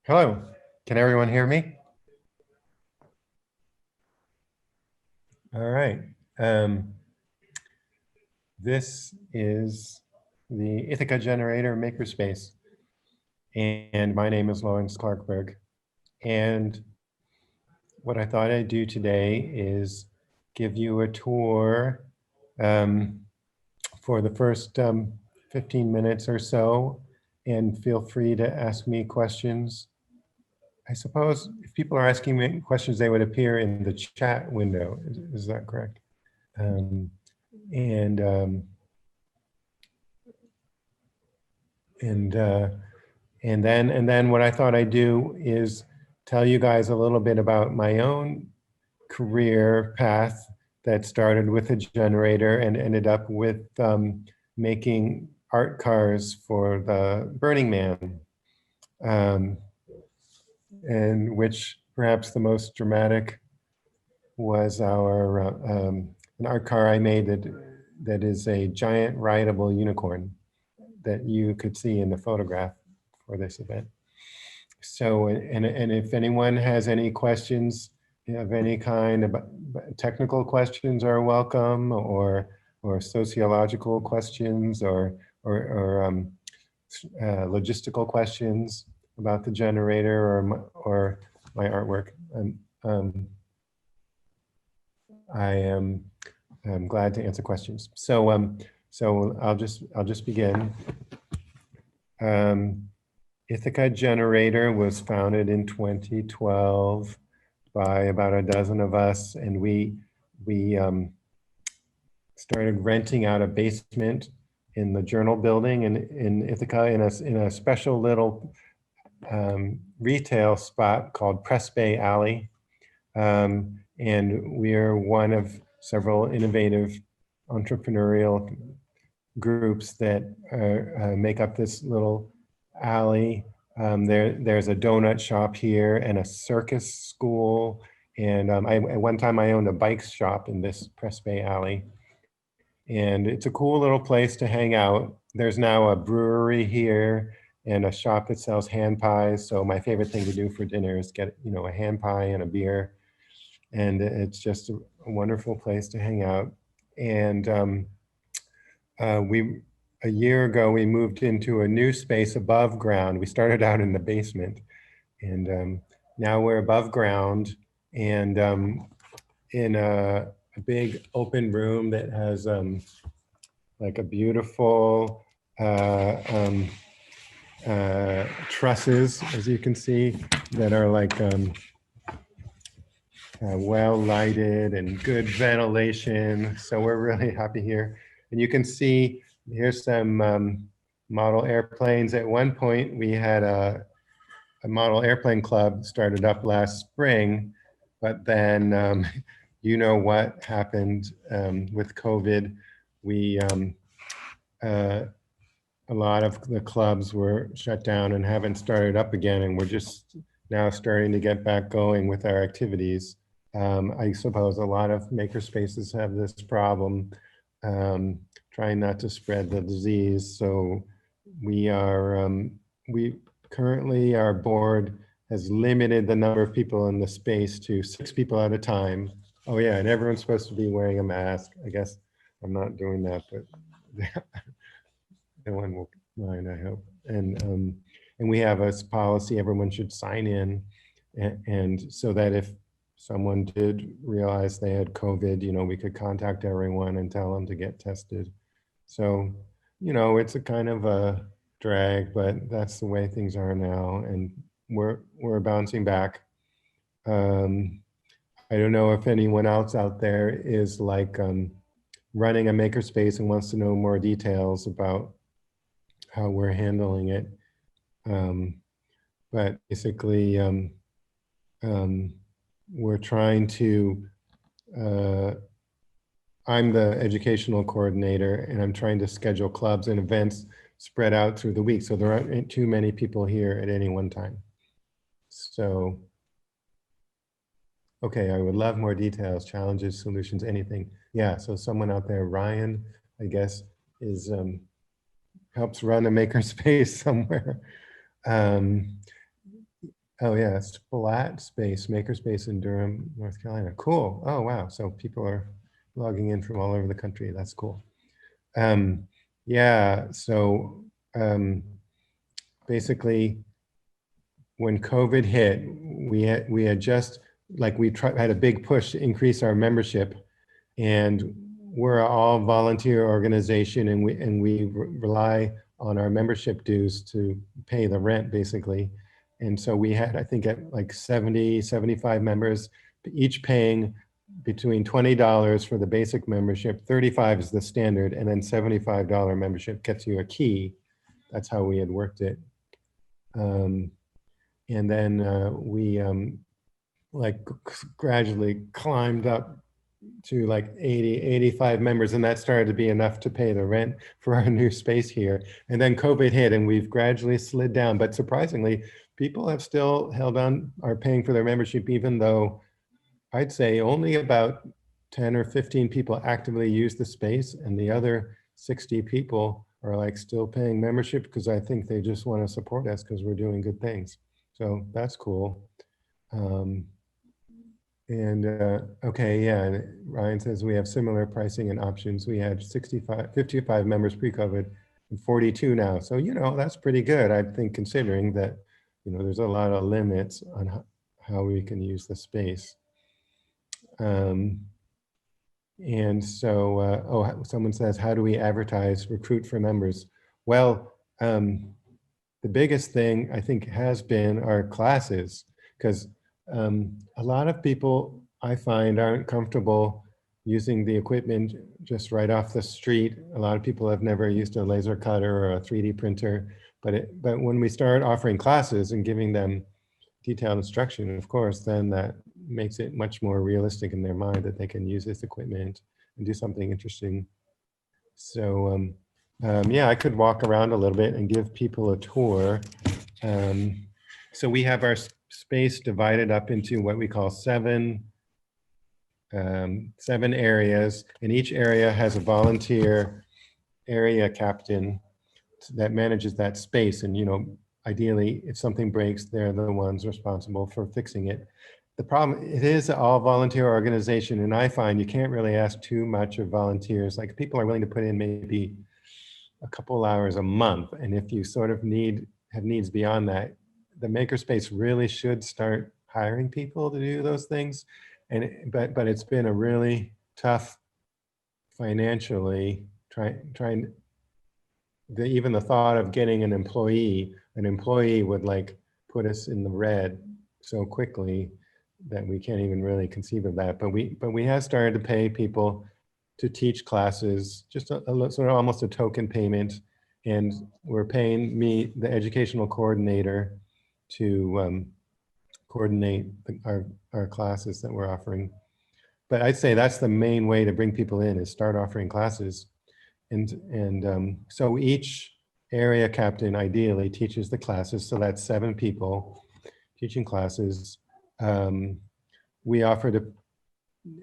Hello, can everyone hear me? All right. This is the Ithaca Generator Makerspace, and my name is Lawrence Clarkberg. And what I thought I'd do today is give you a tour for the first 15 minutes or so, and feel free to ask me questions. I suppose if people are asking me questions, they would appear in the chat window. Is that correct? Um, and um, and uh, and then what I thought I'd do is tell you guys a little bit about my own career path that started with a generator and ended up with making art cars for the Burning Man, and which perhaps the most dramatic was our an art car I made that is a giant rideable unicorn that you could see in the photograph for this event. So, and if anyone has any questions of any kind, about technical questions are welcome, or sociological questions, or logistical questions about the generator or my artwork. I'm glad to answer questions. So I'll just begin. Ithaca Generator was founded in 2012 by about a dozen of us, and we started renting out a basement in the Journal building in Ithaca in a special little retail spot called Press Bay Alley. And we are one of several innovative entrepreneurial groups that make up this little alley. There's a donut shop here and a circus school. And at one time I owned a bike shop in this Press Bay Alley. And it's a cool little place to hang out. There's now a brewery here and a shop that sells hand pies. So my favorite thing to do for dinner is get, a hand pie and a beer. And it's just a wonderful place to hang out. And a year ago, we moved into a new space above ground. We started out in the basement, and now we're above ground and in a big open room that has like a beautiful trusses, as you can see, that are like well lighted and good ventilation. So we're really happy here. And you can see here's some model airplanes. At one point, we had a model airplane club started up last spring, but then you know what happened with COVID. A lot of the clubs were shut down and haven't started up again, and we're just now starting to get back going with our activities. I suppose a lot of makerspaces have this problem, trying not to spread the disease. So we currently, our board has limited the number of people in the space to 6 people at a time. Oh yeah, and everyone's supposed to be wearing a mask. I guess I'm not doing that, but no one will mind, I hope. And we have a policy, everyone should sign in, and so that if someone did realize they had COVID, we could contact everyone and tell them to get tested. So, it's a kind of a drag, but that's the way things are now, and we're bouncing back. I don't know if anyone else out there is like running a makerspace and wants to know more details about how we're handling it. But basically, we're trying to, I'm the educational coordinator, and I'm trying to schedule clubs and events spread out through the week. So there aren't too many people here at any one time. So, okay, I would love more details, challenges, solutions, anything. Yeah, so someone out there, Ryan, I guess, is helps run a makerspace somewhere. Oh yeah, Splat Space, Makerspace in Durham, North Carolina. Cool. Oh wow. So people are logging in from all over the country. That's cool. Yeah. So basically, when COVID hit, we had just like had a big push to increase our membership, and we're all volunteer organization, and we rely on our membership dues to pay the rent basically. And so we had, I think, at like 70, 75 members, each paying between $20 for the basic membership, 35 is the standard, and then $75 membership gets you a key. That's how we had worked it. And then we like gradually climbed up to like 80, 85 members, and that started to be enough to pay the rent for our new space here. And then COVID hit and we've gradually slid down, but surprisingly, people have still held on, are paying for their membership, even though I'd say only about 10 or 15 people actively use the space, and the other 60 people are like still paying membership because I think they just want to support us because we're doing good things. So that's cool. Okay, yeah, and Ryan says we have similar pricing and options. We had 55 members pre-COVID and 42 now. So, that's pretty good, I think, considering that, there's a lot of limits on how we can use the space. And so, someone says, how do we advertise, recruit for members? Well, the biggest thing I think has been our classes, because a lot of people I find aren't comfortable using the equipment just right off the street. A lot of people have never used a laser cutter or a 3D printer, but when we start offering classes and giving them detailed instruction, of course, then that makes it much more realistic in their mind that they can use this equipment and do something interesting. So yeah, I could walk around a little bit and give people a tour. So we have our space divided up into what we call seven areas, and each area has a volunteer area captain that manages that space. And ideally, if something breaks, they're the ones responsible for fixing it. The problem, it is an all volunteer organization, and I find you can't really ask too much of volunteers. Like, people are willing to put in maybe a couple hours a month, and if you sort of have needs beyond that, the Makerspace really should start hiring people to do those things. But it's been a really tough financially trying. Even the thought of getting an employee would like put us in the red so quickly that we can't even really conceive of that. But we have started to pay people to teach classes, just a sort of almost a token payment. And we're paying me, the educational coordinator, to coordinate our classes that we're offering. But I'd say that's the main way to bring people in, is start offering classes. And so each area captain ideally teaches the classes. So that's 7 people teaching classes. We offered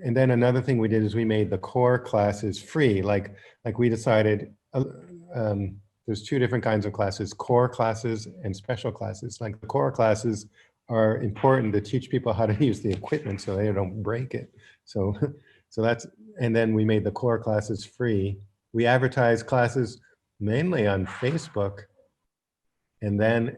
and then another thing we did is we made the core classes free. Like we decided there's 2 different kinds of classes: core classes and special classes. Like, the core classes are important to teach people how to use the equipment so they don't break it. So that's, and then we made the core classes free. We advertise classes mainly on Facebook, and then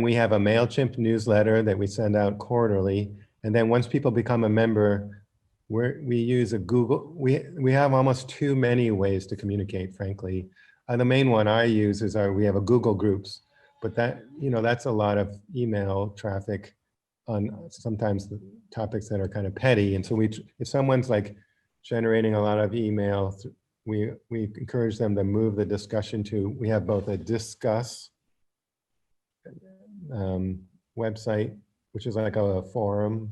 we have a MailChimp newsletter that we send out quarterly. And then once people become a member, we use a Google. We have almost too many ways to communicate, frankly. The main one I use is we have a Google Groups, but that's a lot of email traffic on sometimes the topics that are kind of petty. And so if someone's like generating a lot of email, we encourage them to move the discussion to, we have both a discuss website, which is like a forum,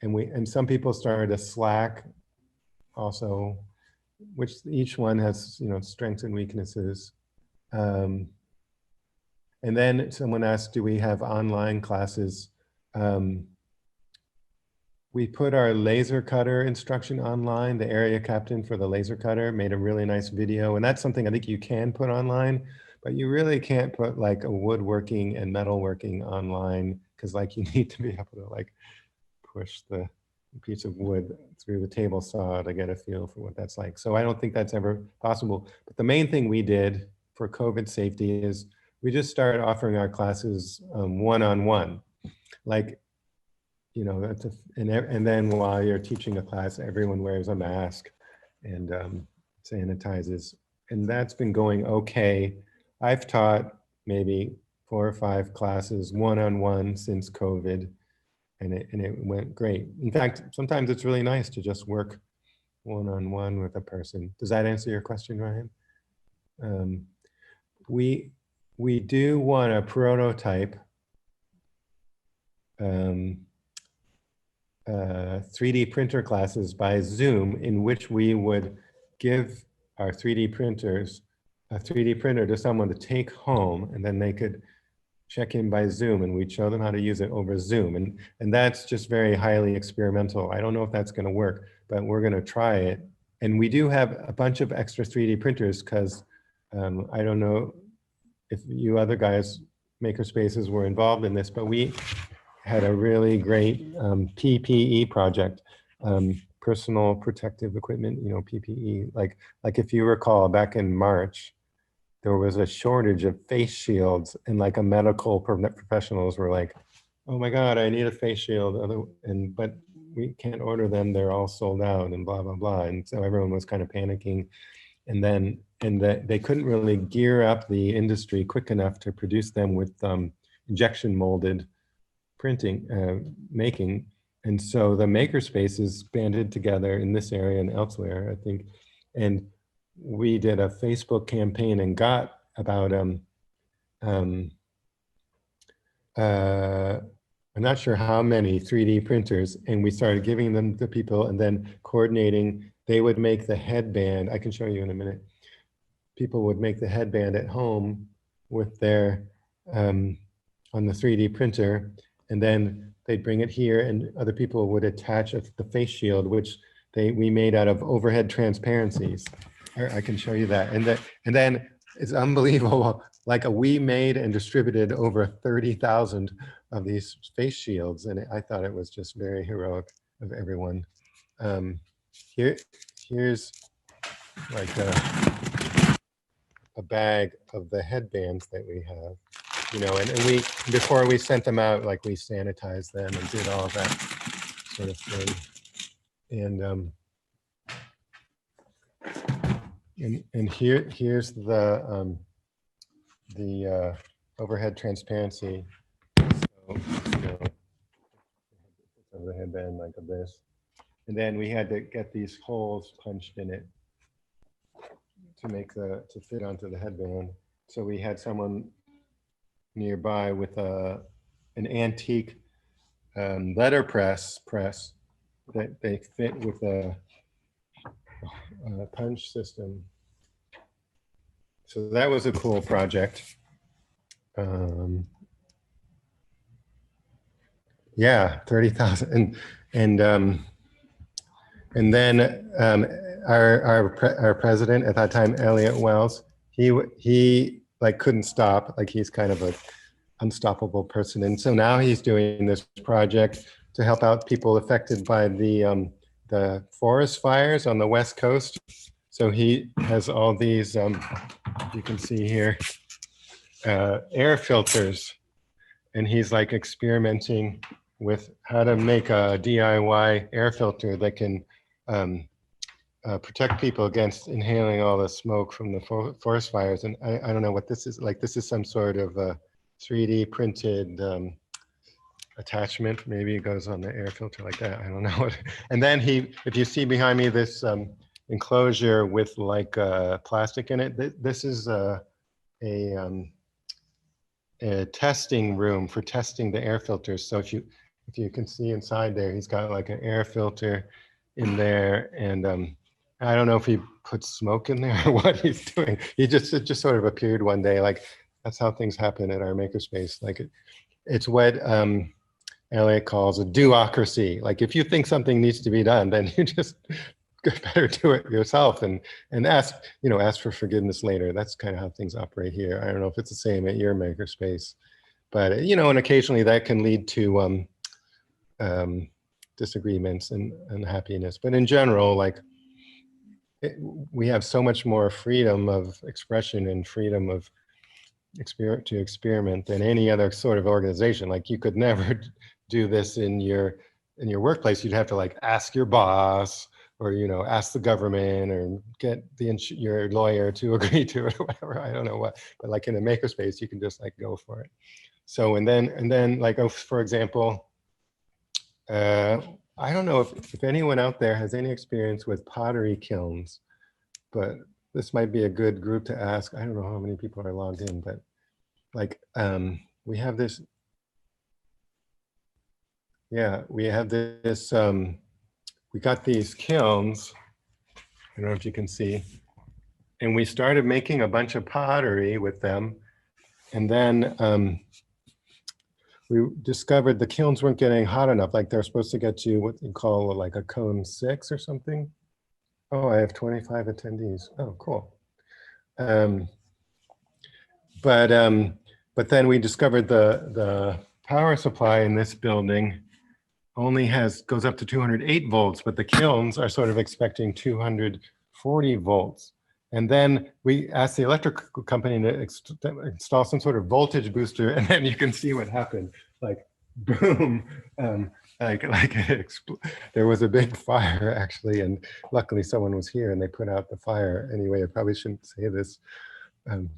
and some people started a Slack also, which each one has strengths and weaknesses. And then someone asked, do we have online classes? We put our laser cutter instruction online. The area captain for the laser cutter made a really nice video, and that's something I think you can put online. but you really can't put like a woodworking and metalworking online, because like you need to be able to like push the piece of wood through the table saw to get a feel for what that's like. So I don't think that's ever possible. But the main thing we did for COVID safety is we just started offering our classes one-on-one. Like, you know, that's and then while you're teaching a class, everyone wears a mask and sanitizes. And that's been going okay. I've taught maybe 4 or 5 classes one-on-one since COVID. And it went great. In fact, sometimes it's really nice to just work one-on-one with a person. Does that answer your question, Ryan? We do want a prototype 3D printer classes by Zoom, in which we would give our 3D printers a 3D printer to someone to take home, and then they could check in by Zoom, and we'd show them how to use it over Zoom. And that's just very highly experimental. I don't know if that's going to work, but we're going to try it. And we do have a bunch of extra 3D printers because I don't know if you other guys, Makerspaces, were involved in this, but we had a really great PPE project, personal protective equipment, you know, PPE. Like if you recall, back in March, there was a shortage of face shields, and like medical professionals were like, oh my God, I need a face shield. But we can't order them. They're all sold out and blah, blah, blah. And so everyone was kind of panicking. And then they couldn't really gear up the industry quick enough to produce them with injection molded making. And so the Makerspaces banded together in this area and elsewhere, I think. And we did a Facebook campaign and got about I'm not sure how many 3D printers, and we started giving them to people and then coordinating. They would make the headband. I can show you in a minute. People would make the headband at home with their on the 3D printer, and then they'd bring it here, and other people would attach the face shield, which we made out of overhead transparencies. I can show you that. And then it's unbelievable. Like we made and distributed over 30,000 of these face shields. And I thought it was just very heroic of everyone. Here's like a bag of the headbands that we have, you know, and we, before we sent them out, like we sanitized them and did all that sort of thing. And here's the overhead transparency. So, you know, the headband like this, and then we had to get these holes punched in it to fit onto the headband. So we had someone nearby with an antique letterpress that they fit with a punch system. So that was a cool project. Yeah, 30,000. And then our president at that time, Elliot Wells, he like couldn't stop. Like he's kind of an unstoppable person. And so now he's doing this project to help out people affected by the forest fires on the West Coast. So he has all these, you can see here, air filters. And he's like experimenting with how to make a DIY air filter that can protect people against inhaling all the smoke from the forest fires. And I don't know what this is. Like this is some sort of 3D printed attachment. Maybe it goes on the air filter like that. I don't know. And then if you see behind me this enclosure with like plastic in it, this is a testing room for testing the air filters. So if you can see inside there, he's got like an air filter in there, and I don't know if he puts smoke in there or what he's doing. It just sort of appeared one day. Like that's how things happen at our Makerspace. Like it's what Elliot calls a do-ocracy. Like if you think something needs to be done, then you just better do it yourself and ask, ask for forgiveness later. That's kind of how things operate here. I don't know if it's the same at your makerspace, but and occasionally that can lead to disagreements and unhappiness. But in general, like we have so much more freedom of expression and freedom of to experiment than any other sort of organization. Like you could never do this in your workplace. You'd have to like ask your boss or ask the government or get your lawyer to agree to it or whatever. I don't know what, but like in a makerspace, you can just like go for it. So and then like, oh, for example, I don't know if anyone out there has any experience with pottery kilns, but this might be a good group to ask. I don't know how many people are logged in, but like we have this, we got these kilns. I don't know if you can see, and we started making a bunch of pottery with them, and then we discovered the kilns weren't getting hot enough. Like they're supposed to get to what you call like a cone 6 or something. Oh, I have 25 attendees. Oh, cool. But then we discovered the power supply in this building only goes up to 208 volts, but the kilns are sort of expecting 240 volts. And then we asked the electrical company to install some sort of voltage booster, and then you can see what happened. Like, boom, there was a big fire actually, and luckily someone was here and they put out the fire. Anyway, I probably shouldn't say this to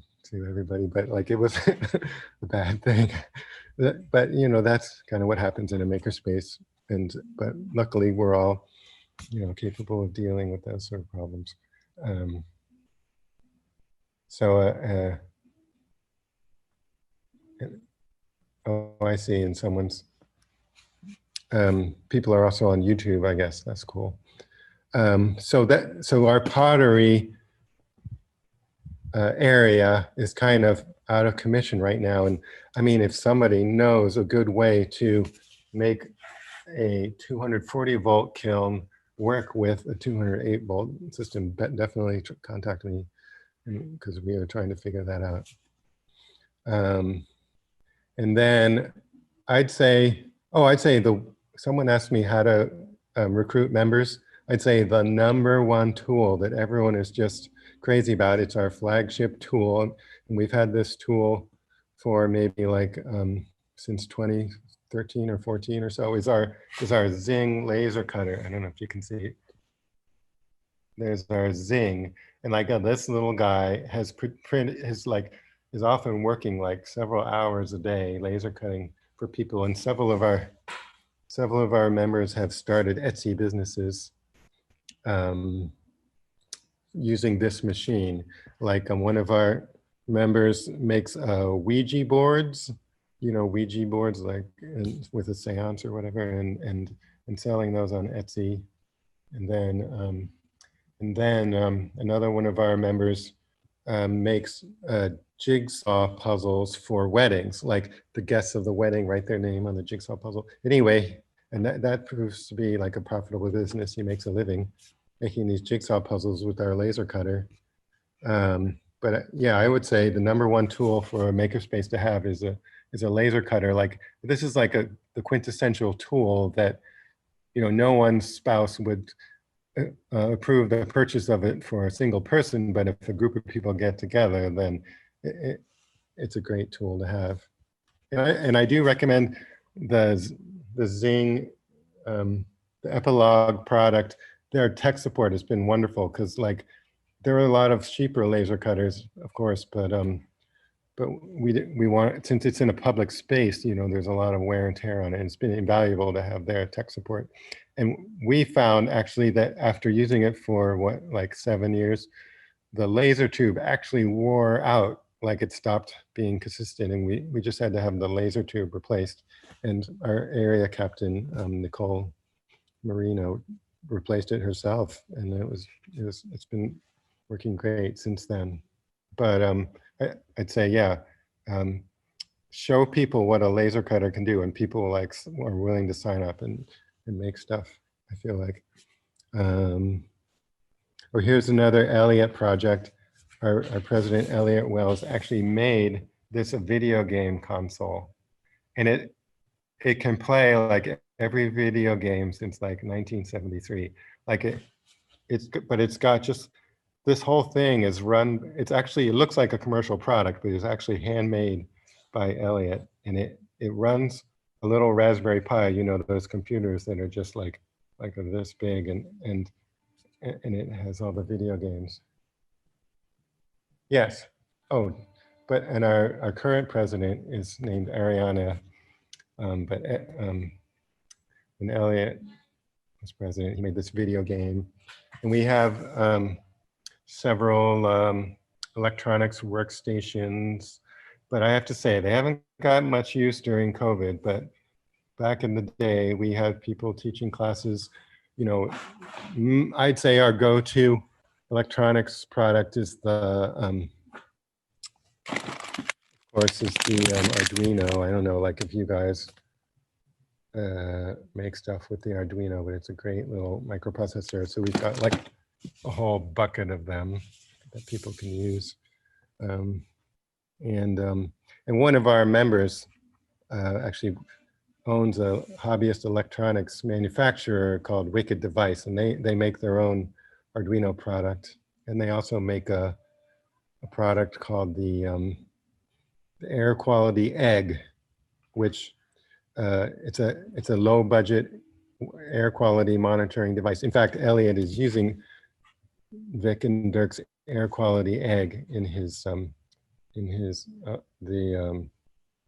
everybody, but like it was a bad thing. But that's kind of what happens in a makerspace. But luckily we're all capable of dealing with those sort of problems. Oh, I see. And someone's people are also on YouTube, I guess. That's cool. So our pottery area is kind of out of commission right now. And I mean, if somebody knows a good way to make a 240 volt kiln work with a 208 volt system, definitely contact me, because we are trying to figure that out. And then I'd say someone asked me how to recruit members. I'd say the #1 tool that everyone is just crazy about, it's our flagship tool. And we've had this tool for maybe like since 2013 or 14 or so, is our Zing laser cutter. I don't know if you can see it. There's our Zing. And like this little guy has is often working like several hours a day laser cutting for people. And several of our members have started Etsy businesses using this machine. Like one of our members makes Ouija boards, Ouija boards like with a seance or whatever, and selling those on Etsy. And then another one of our members makes jigsaw puzzles for weddings, like the guests of the wedding write their name on the jigsaw puzzle. Anyway, and that proves to be like a profitable business. He makes a living making these jigsaw puzzles with our laser cutter. But yeah, I would say the #1 tool for a makerspace to have is a laser cutter. Like this is like the quintessential tool that no one spouse would approve the purchase of it for a single person, but if a group of people get together, then it's a great tool to have. And I do recommend the Zing, the Epilogue product. Their tech support has been wonderful, because like there are a lot of cheaper laser cutters, of course, but we want, since it's in a public space, there's a lot of wear and tear on it, and it's been invaluable to have their tech support. And we found actually that after using it for like 7 years, the laser tube actually wore out, like it stopped being consistent, and we just had to have the laser tube replaced. And our area captain, Nicole Marino, replaced it herself, and it's been working great since then. But I'd say, yeah, show people what a laser cutter can do, and people like are willing to sign up and make stuff, I feel like. Or here's another Elliott project. Our president, Elliott Wells, actually made this a video game console. And it can play like every video game since like 1973. Like but it's got just, this whole thing is run, it's actually, it looks like a commercial product, but it's actually handmade by Elliott. And it runs a little Raspberry Pi, you know, those computers that are just like this big, and it has all the video games. Yes. Oh, but, and our current president is named Ariana, when Elliott was president, he made this video game. And we have several electronics workstations, but I have to say, they haven't got much use during COVID, but back in the day, we had people teaching classes, you know, I'd say our go-to electronics product is the, of course, is the Arduino. I don't know, like if you guys make stuff with the Arduino, but it's a great little microprocessor. So we've got like a whole bucket of them that people can use. And one of our members actually owns a hobbyist electronics manufacturer called Wicked Device, and they make their own Arduino product. And they also make a product called the air quality egg, which it's a low budget air quality monitoring device. In fact, Elliott is using Vic and Dirk's air quality egg in his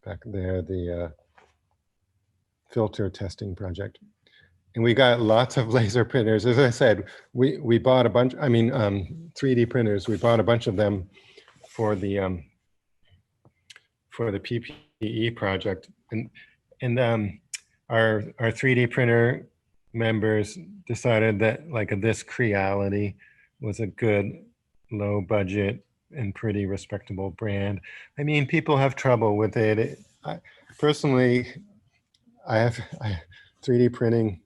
back there, the filter testing project. And we got lots of laser printers. As I said, we bought a bunch, 3D printers. We bought a bunch of them for the PPE project. And our 3D printer members decided that like this Creality was a good low budget and pretty respectable brand. I mean, people have trouble with it. Personally, 3D printing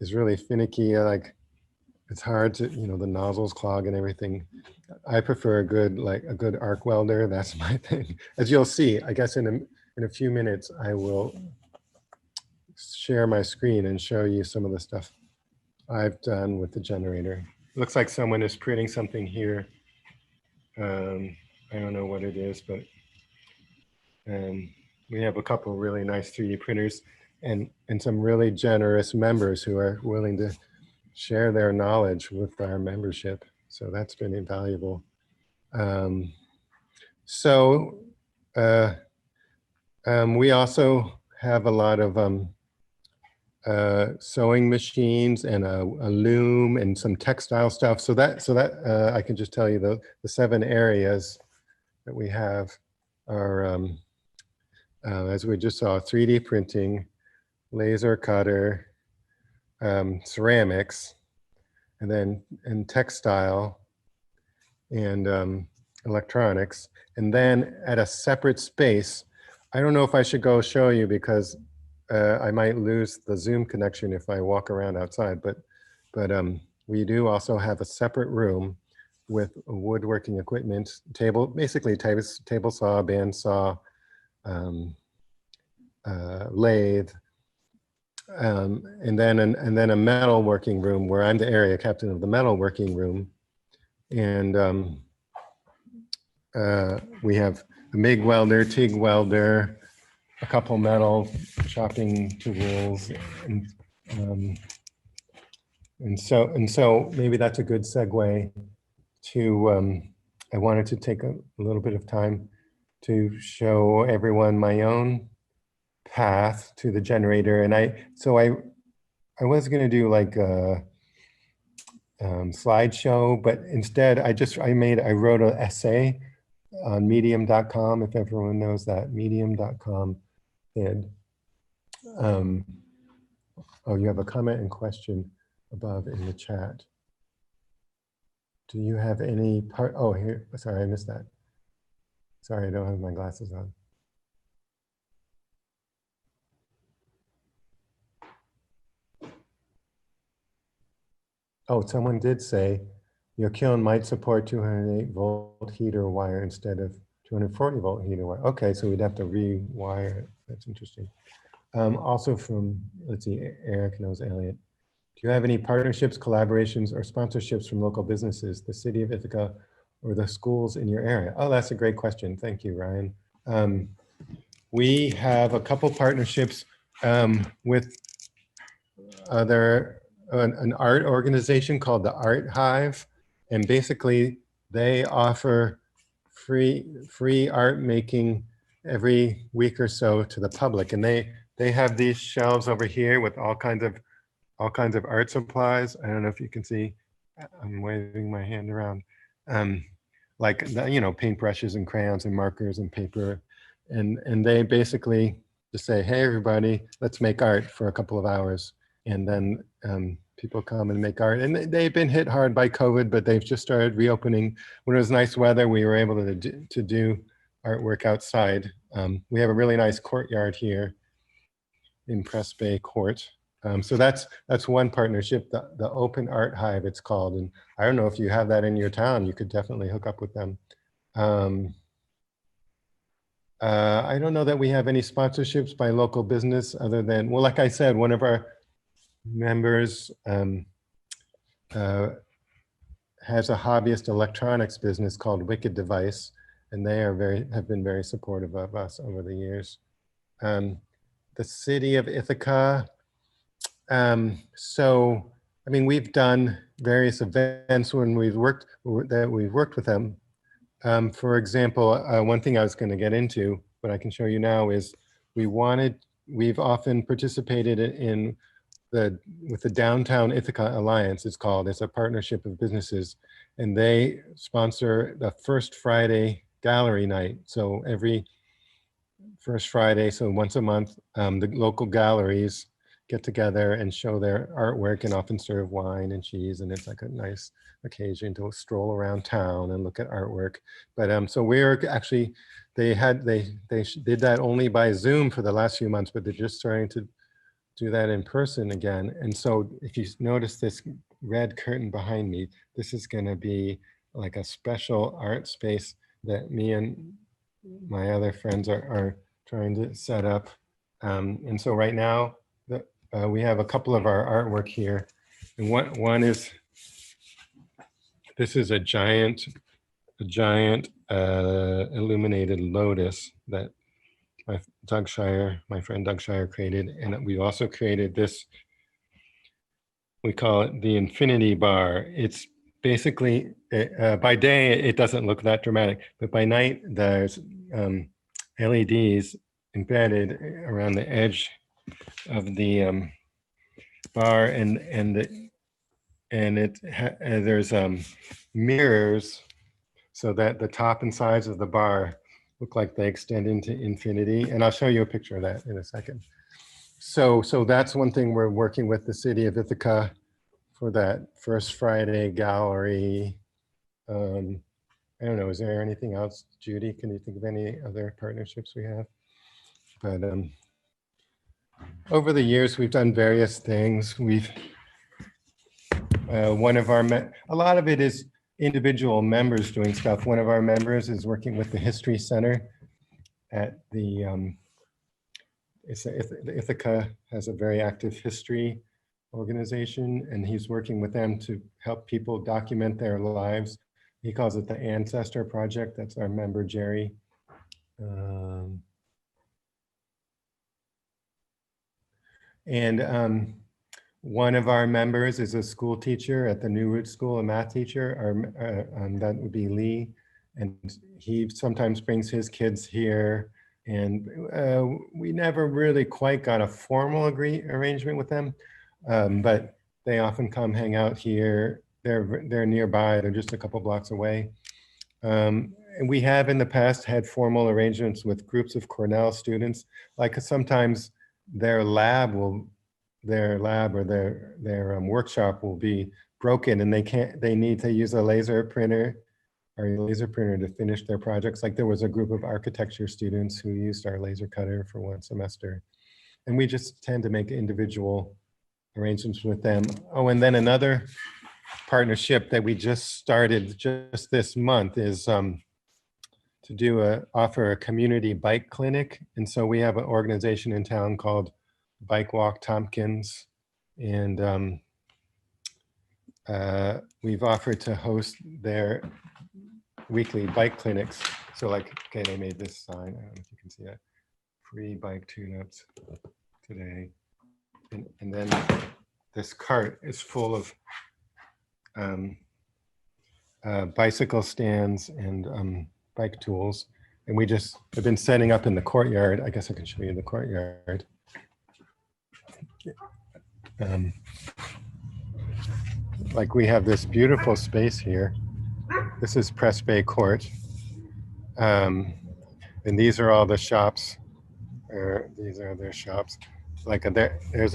is really finicky. Like it's hard to, you know, the nozzles clog and everything. I prefer a good arc welder. That's my thing. As you'll see, I guess in a few minutes, I will share my screen and show you some of the stuff I've done with the generator. Looks like someone is printing something here. I don't know what it is, but we have a couple really nice 3D printers and some really generous members who are willing to share their knowledge with our membership. So that's been invaluable. We also have a lot of sewing machines and a loom and some textile stuff. So that I can just tell you the 7 areas that we have are, as we just saw, 3D printing, laser cutter, ceramics, and textile, and electronics. And then at a separate space, I don't know if I should go show you because I might lose the Zoom connection if I walk around outside, but we do also have a separate room with woodworking equipment, basically table saw, band saw, lathe, and then a metal working room where I'm the area captain of the metal working room. And we have a MIG welder, TIG welder, a couple metal chopping tools, and so maybe that's a good segue to, I wanted to take a little bit of time to show everyone my own path to the generator. And I was going to do like a slideshow, but instead I wrote an essay on medium.com, if everyone knows that, medium.com. And oh, you have a comment and question above in the chat. Do you have any part? Oh, here, sorry, I missed that. Sorry, I don't have my glasses on. Oh, someone did say Your kiln might support 208 volt heater wire instead of 240 volt heater wire. Okay, so we'd have to rewire it. That's interesting. Also from, let's see, Eric knows Elliot. Do you have any partnerships, collaborations, or sponsorships from local businesses, the city of Ithaca, or the schools in your area? Oh, that's a great question. Thank you, Ryan. We have a couple partnerships with an art organization called the Art Hive. And basically they offer free art making every week or so to the public. And they have these shelves over here with all kinds of art supplies. I don't know if you can see, I'm waving my hand around. Like, you know, paintbrushes and crayons and markers and paper. And they basically just say, hey, everybody, let's make art for a couple of hours. And then people come and make art. And they've been hit hard by COVID, but they've just started reopening. When it was nice weather, we were able to do artwork outside. We have a really nice courtyard here in Press Bay Court. So that's one partnership, the Open Art Hive, it's called. And I don't know if you have that in your town, you could definitely hook up with them. I don't know that we have any sponsorships by local business other than, well, like I said, one of our members has a hobbyist electronics business called Wicked Device, and they are have been very supportive of us over the years. The city of Ithaca. So, I mean, we've done various events when we've worked with them. For example, one thing I was going to get into, but I can show you now, is we've often participated with the Downtown Ithaca Alliance, it's called. It's a partnership of businesses, and they sponsor the First Friday Gallery Night. So every first Friday, so once a month, the local galleries get together and show their artwork and often serve wine and cheese. And it's like a nice occasion to stroll around town and look at artwork. But so we're actually, they did that only by Zoom for the last few months, but they're just starting to do that in person again. And so if you notice this red curtain behind me, this is gonna be like a special art space that me and my other friends are trying to set up. And so right now, we have a couple of our artwork here. And one is, this is a giant illuminated lotus that my friend Doug Shire created. And we also created this, we call it the infinity bar. It's basically, by day, it doesn't look that dramatic, but by night, there's LEDs embedded around the edge of the bar, and there's mirrors so that the top and sides of the bar look like they extend into infinity. And I'll show you a picture of that in a second. So that's one thing we're working with the city of Ithaca for that First Friday gallery. I don't know, is there anything else, Judy? Can you think of any other partnerships we have? But over the years, we've done various things. We've, a lot of it is individual members doing stuff. One of our members is working with the History Center at the, Ithaca has a very active history organization, and he's working with them to help people document their lives. He calls it the Ancestor Project. That's our member, Jerry. One of our members is a school teacher at the New Root School, a math teacher, that would be Lee. And he sometimes brings his kids here. And we never really quite got a formal arrangement with them, but they often come hang out here. They're nearby, they're just a couple blocks away. And we have in the past had formal arrangements with groups of Cornell students, like sometimes their lab or their workshop will be broken and they need to use a laser printer to finish their projects. Like there was a group of architecture students who used our laser cutter for one semester. And we just tend to make individual arrangements with them. Oh, and then another partnership that we just started just this month is to offer a community bike clinic. And so we have an organization in town called Bike Walk Tompkins. And we've offered to host their weekly bike clinics. So like, okay, they made this sign. I don't know if you can see that. Free bike tune-ups today. And then this cart is full of bicycle stands and bike tools. And we just have been setting up in the courtyard. I guess I can show you the courtyard. Like we have this beautiful space here. This is Press Bay Court. And these are all the shops. These are their shops. Like there's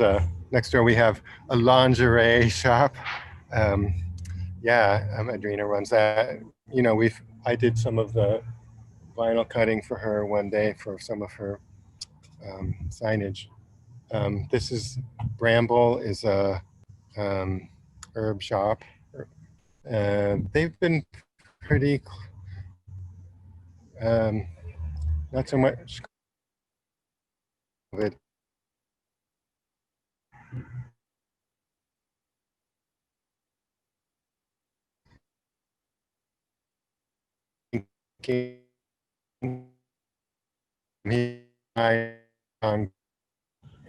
next door we have a lingerie shop. Yeah, Adrina runs that. You know, I did some of the vinyl cutting for her one day for some of her signage. This is Bramble is a herb shop. They've been pretty, not so much COVID.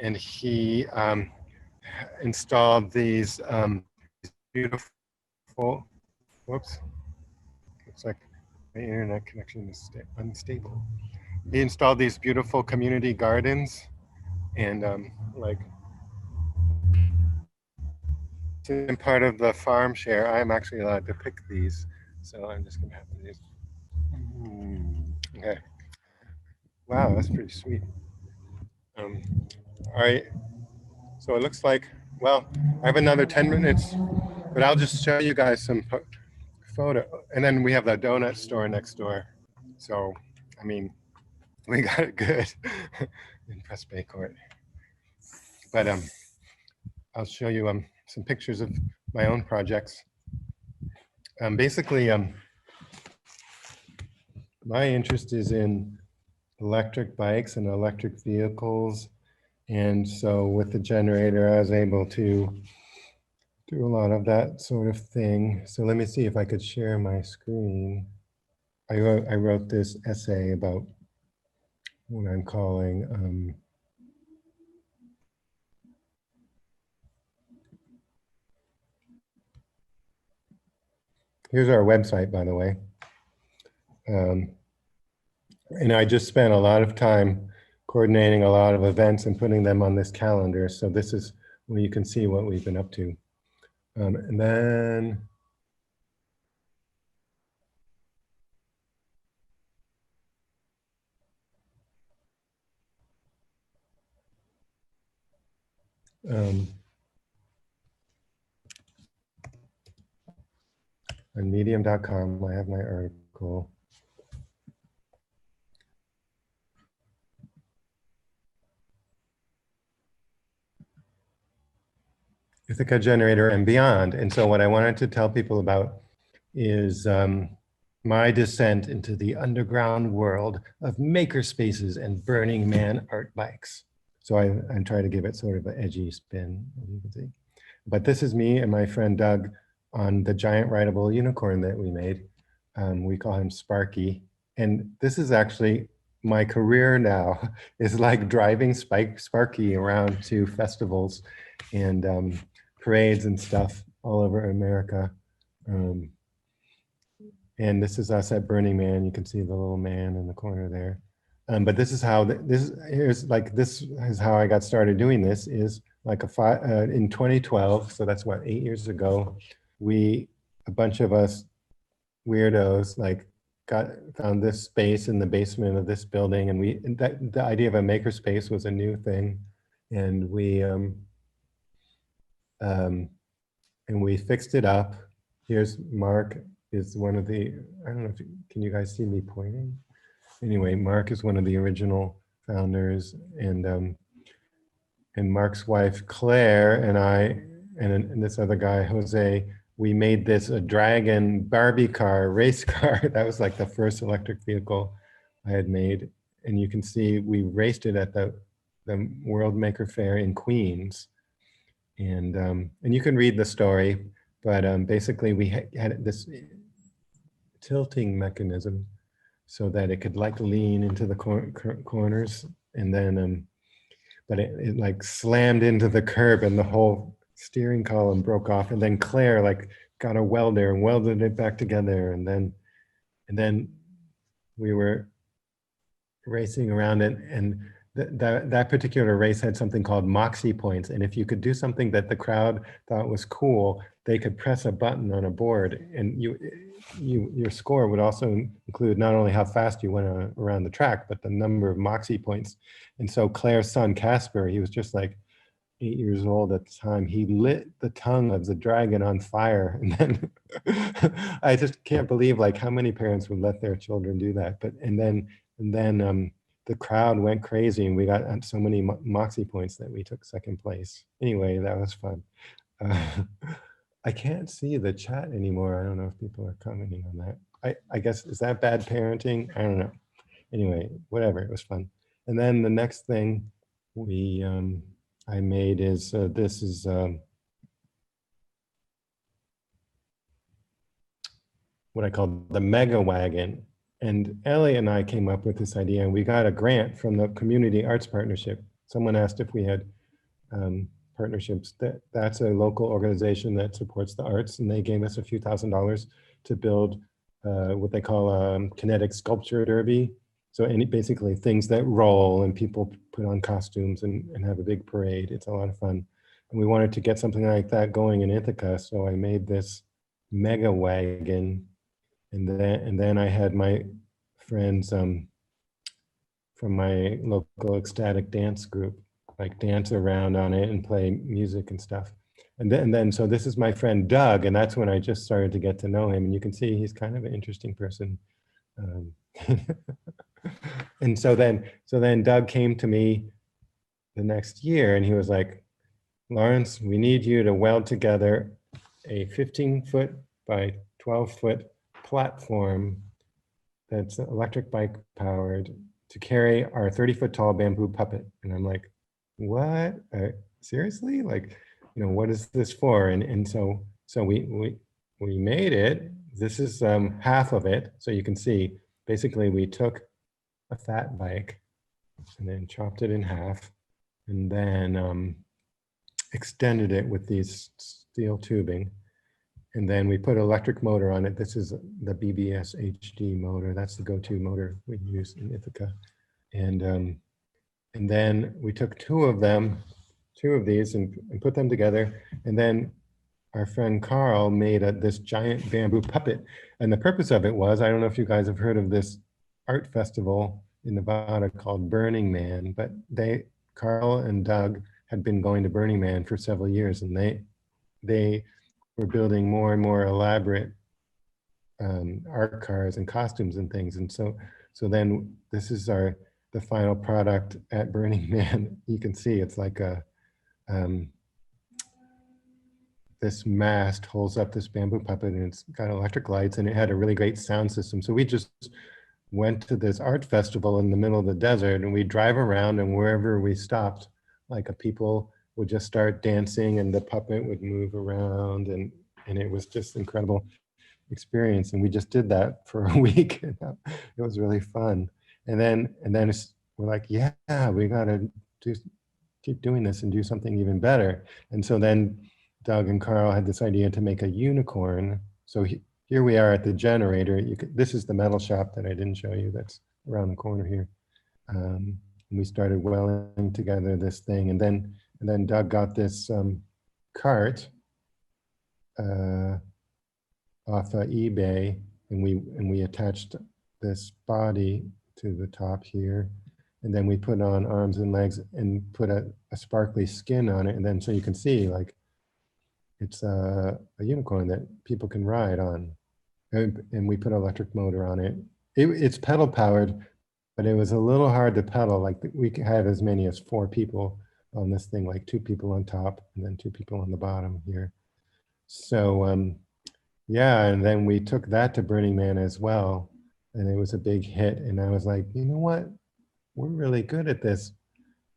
And he installed these beautiful, whoops, looks like my internet connection is unstable. He installed these beautiful community gardens and like in part of the farm share, I'm actually allowed to pick these. So I'm just gonna have to use. Okay. Wow, that's pretty sweet. All right. So it looks like, well, I have another 10 minutes, but I'll just show you guys some photo. And then we have the donut store next door. So, I mean, we got it good in Press Bay Court. But I'll show you some pictures of my own projects. Basically, my interest is in electric bikes and electric vehicles. And so with the generator, I was able to do a lot of that sort of thing. So let me see if I could share my screen. I wrote this essay about what I'm calling here's our website, by the way. And I just spent a lot of time coordinating a lot of events and putting them on this calendar. So this is where you can see what we've been up to. And then on medium.com, I have my article. Ithaca Generator and beyond. And so what I wanted to tell people about is my descent into the underground world of makerspaces and Burning Man art bikes. So I'm trying to give it sort of an edgy spin, as you can see. But this is me and my friend Doug on the giant rideable unicorn that we made. We call him Sparky. And this is actually my career now, is like driving Sparky around to festivals and parades and stuff all over America. And this is us at Burning Man. You can see the little man in the corner there. But this is how this is how I got started doing this. Is like in 2012. So that's what, 8 years ago. A bunch of us weirdos like found this space in the basement of this building, and the idea of a makerspace was a new thing, and we fixed it up. Here's Mark is one of the, I don't know if can you guys see me pointing? Anyway, Mark is one of the original founders, and Mark's wife Claire and I and this other guy Jose we made this a dragon Barbie car, race car. That was like the first electric vehicle I had made. And you can see we raced it at the World Maker Faire in Queens. And you can read the story, but basically we had this tilting mechanism so that it could like lean into the corners, and then but it like slammed into the curb and the whole steering column broke off, and then Claire like got a welder and welded it back together, and then we were racing around it, and that particular race had something called Moxie points, and if you could do something that the crowd thought was cool, they could press a button on a board, and your score would also include not only how fast you went around the track, but the number of Moxie points. And so Claire's son Casper, he was just like 8 years old at the time, he lit the tongue of the dragon on fire, and then I just can't believe like how many parents would let their children do that. But and then the crowd went crazy, and we got so many Moxie points that we took second place. Anyway, that was fun. I can't see the chat anymore. I don't know if people are commenting on that. I guess, is that bad parenting? I don't know. Anyway, whatever, it was fun. And then the next thing I made is, this is what I call the Mega Wagon. And Ellie and I came up with this idea, and we got a grant from the Community Arts Partnership. Someone asked if we had partnerships. That's a local organization that supports the arts, and they gave us a few $1,000s to build what they call a kinetic sculpture derby. So basically things that roll and people put on costumes and have a big parade. It's a lot of fun. And we wanted to get something like that going in Ithaca, so I made this Mega Wagon. And then I had my friends from my local ecstatic dance group like dance around on it and play music and stuff. And then so this is my friend Doug, and that's when I just started to get to know him. And you can see he's kind of an interesting person. And so then Doug came to me the next year, and he was like, Lawrence, we need you to weld together a 15-foot by 12-foot platform that's electric bike powered to carry our 30-foot tall bamboo puppet. And I'm like, what? Seriously? Like, what is this for? And so we made it. This is half of it. So you can see, basically we took a fat bike and then chopped it in half, and then extended it with these steel tubing. And then we put an electric motor on it. This is the BBS HD motor. That's the go-to motor we use in Ithaca. And then we took two of these and put them together. And then our friend Carl made this giant bamboo puppet. And the purpose of it was, I don't know if you guys have heard of this art festival in Nevada called Burning Man, but Carl and Doug had been going to Burning Man for several years, and they were building more and more elaborate art cars and costumes and things. And so then this is the final product at Burning Man. You can see it's like this mast holds up this bamboo puppet, and it's got electric lights, and it had a really great sound system. So we just went to this art festival in the middle of the desert, and we drive around, and wherever we stopped, like people would just start dancing, and the puppet would move around, and it was just incredible experience. And we just did that for a week. It was really fun. And then we're like, yeah, we gotta keep doing this and do something even better. And so then Doug and Carl had this idea to make a unicorn. So here we are at the generator. This is the metal shop that I didn't show you, that's around the corner here. And we started welding together this thing, and then Doug got this cart off eBay, and we attached this body to the top here, and then we put on arms and legs and put a sparkly skin on it, and then so you can see like it's a unicorn that people can ride on, and we put an electric motor on it. It's pedal powered, but it was a little hard to pedal. Like we could have as many as 4 people on this thing, like 2 people on top and then 2 people on the bottom here. So Yeah, and then we took that to Burning Man as well, and it was a big hit. And I was like, you know what? We're really good at this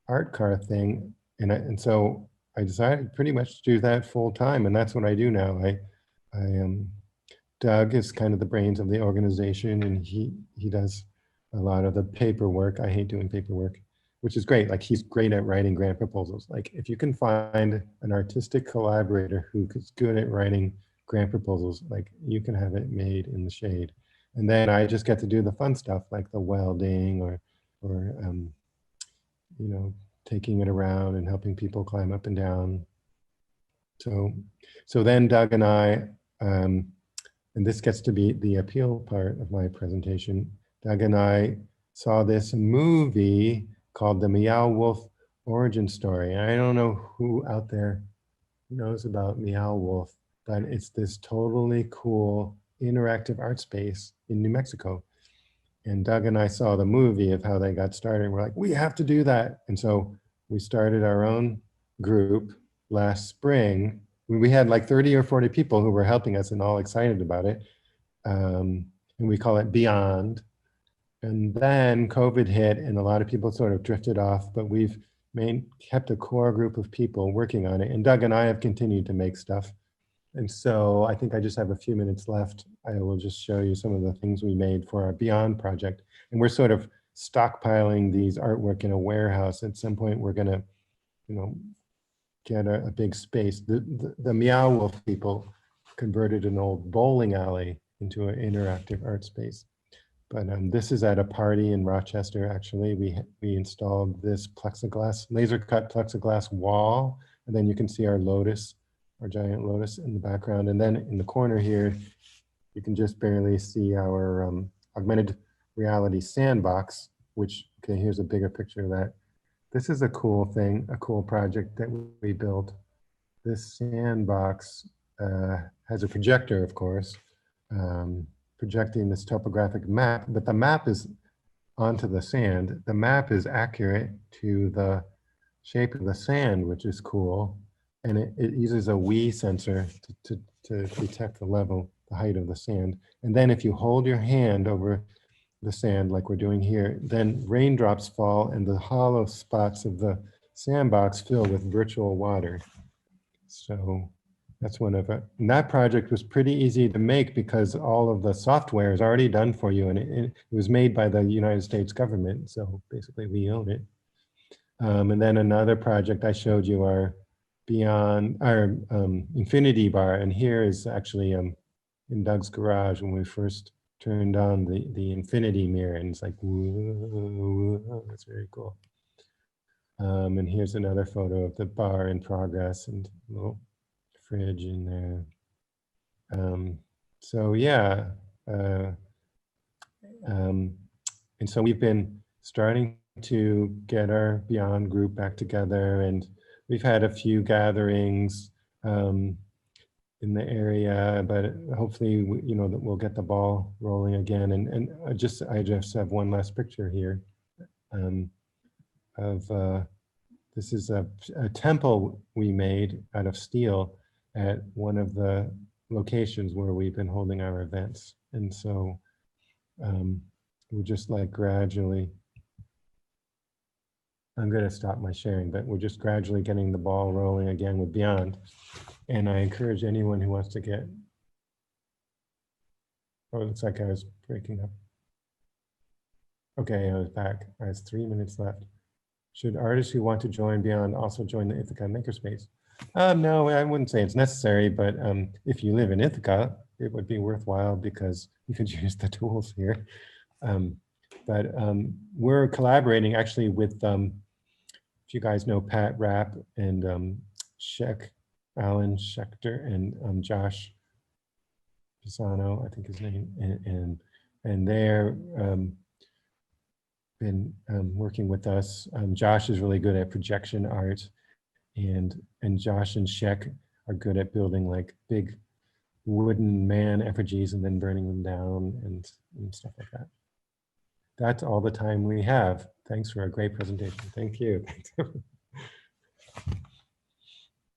art car thing. And so I decided pretty much to do that full time, and that's what I do now. Doug is kind of the brains of the organization, and he does a lot of the paperwork. I hate doing paperwork, which is great. Like, he's great at writing grant proposals. Like, if you can find an artistic collaborator who is good at writing grant proposals, like, you can have it made in the shade. And then I just get to do the fun stuff like the welding or you know, taking it around and helping people climb up and down. So then Doug and I, and this gets to be the appeal part of my presentation. Doug and I saw this movie called The Meow Wolf Origin Story. And I don't know who out there knows about Meow Wolf, but it's this totally cool interactive art space in New Mexico. And Doug and I saw the movie of how they got started. And we're like, we have to do that. And so we started our own group last spring. We had like 30 or 40 people who were helping us and all excited about it. And we call it Beyond. And then COVID hit and a lot of people sort of drifted off, but we've kept a core group of people working on it. And Doug and I have continued to make stuff. And so I think I just have a few minutes left. I will just show you some of the things we made for our Beyond project. And we're sort of stockpiling these artwork in a warehouse. At some point, we're gonna, you know, get a big space. The Meow Wolf people converted an old bowling alley into an interactive art space. But this is at a party in Rochester, actually. We installed this plexiglass, laser cut plexiglass wall, and then you can see our lotus, our giant lotus in the background. And then in the corner here, you can just barely see our augmented reality sandbox, which, okay, here's a bigger picture of that. This is a cool thing, a cool project that we built. This sandbox has a projector, of course, projecting this topographic map, but the map is onto the sand. The map is accurate to the shape of the sand, which is cool. And it uses a Wii sensor to detect the level, the height of the sand. And then if you hold your hand over the sand like we're doing here, then raindrops fall and the hollow spots of the sandbox fill with virtual water. So that's one of it. And that project was pretty easy to make because all of the software is already done for you, and it was made by the United States government. So basically we own it. And then another project I showed you are Beyond, our Infinity Bar. And here is actually in Doug's garage when we first turned on the infinity mirror, and it's like, whoa, that's very cool. And here's another photo of the bar in progress and a little fridge in there. So yeah, and so we've been starting to get our Beyond group back together, and we've had a few gatherings in the area, but hopefully, you know, that we'll get the ball rolling again. And I just have one last picture here of this is a temple we made out of steel at one of the locations where we've been holding our events. And so we're just like gradually, I'm going to stop my sharing, but we're just gradually getting the ball rolling again with Beyond. And I encourage anyone who wants to get, oh, it looks like I was breaking up. Okay, I was back. I have 3 minutes left. Should artists who want to join Beyond also join the Ithaca Makerspace? No, I wouldn't say it's necessary, but if you live in Ithaca, it would be worthwhile because you could use the tools here. But we're collaborating actually with, if you guys know Pat Rapp and Alan Schechter and Josh Pisano, I think his name, and they're been working with us. Josh is really good at projection art, and Josh and Sheck are good at building like big wooden man effigies and then burning them down and stuff like that. That's all the time we have. Thanks for a great presentation. Thank you.